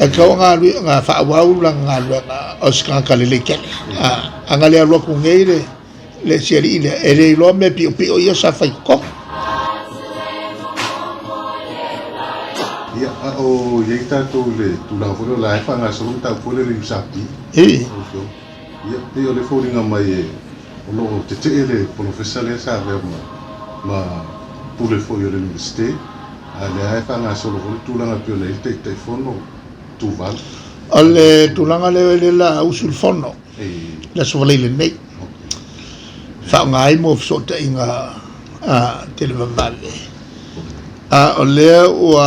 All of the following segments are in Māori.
kau nga whaawau la nga o ska kalele kele anga le alo ku ngeire le seri ile ere lo me pi ia sa fai ko ia o yeita to le tu la fo la fa nga so ta fo le sapi ia te o le fo ringa mai o lo te le professeur le sa ma pour le fo yo le université ale fa nga so lo tu la pe le te fono tu val ale tu la le la usul fono la so le nei fa ngai mo so te inga te le vale o le o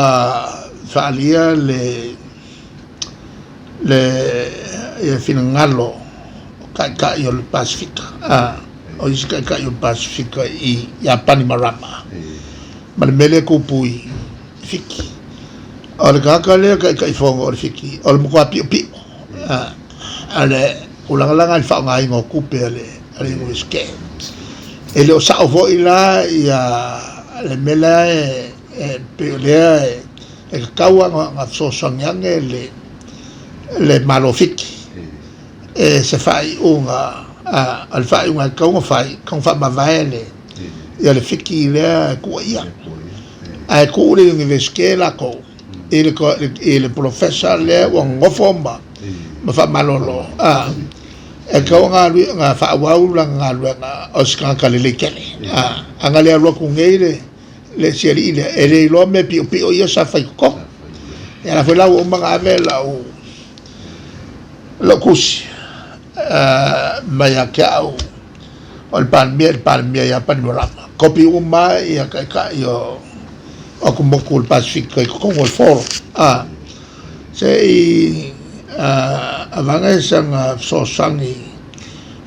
fa alia le finangalo ka yo le Pacifica o isi ka yo Pacifica i Japani marama ma mele ko pui fiki o le ka le ka fongo o fiki o le mo pi ale ulanga fa ngai ngo kupe ale ngo ske ele o sa vo ila ya le mela pelea kaua nga so sonyange le malofiki se fai unga al fai unga kaunga fai kong fa mavaele ya le fiki le kuia ai ku le universite la ko ele professor le wa ngofomba ma fa malolo kaunga nga fa wau la nga oska kalele kele anga le alo ku ngeire le seri ile ere lo me pi ia sa fai ko ya la foi la o manga vela o lo kusi maya kao o palmia ya panorama kopi uma ya ka yo o como col Pacifico con el foro se avanga sang so sangi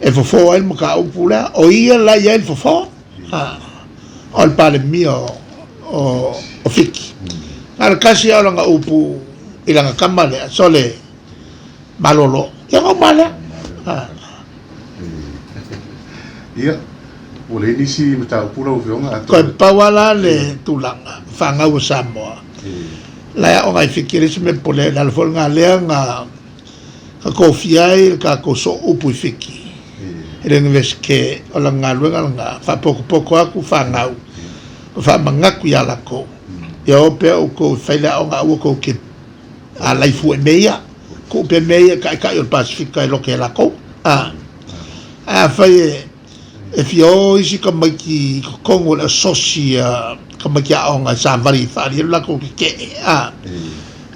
e fofo el maka upula o ia la ya el fofo al palmia o fiki al kasi ala nga upu ilanga kamale sole malolo ya ngomala ia o le nisi mata upula o fionga ko pawala le tulanga fanga o Samoa la ya o ngai fikiri se me pole la folga le nga ka kofiai ka ko so upu fiki ele ngeske o la nga nga fa poco aku fanga fa mangaku ya la ko ya o pe o ko faila o nga o ko ke a laifu e meia ko pe meia ka yo Pacifica lo que la ko fa e fio isi ka maki kongo la socia ka maki a nga sa vari fa la ko ke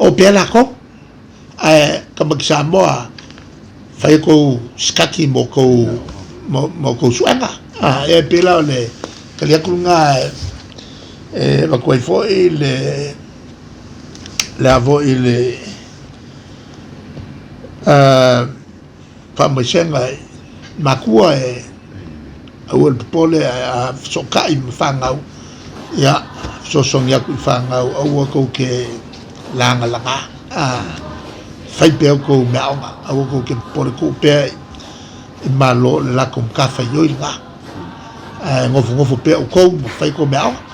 o pe la ko ka maki sa moa fa ko skaki mo ko suanga e pe la le ka le kunga lo que foi le avo ile famosenga makua o el pole a sokai fanga ya so songa ku fanga o ko ke langa fai pe ko maunga o ko ke por ko pe malo la con café yo ilga ngofo pe ko fai ko maunga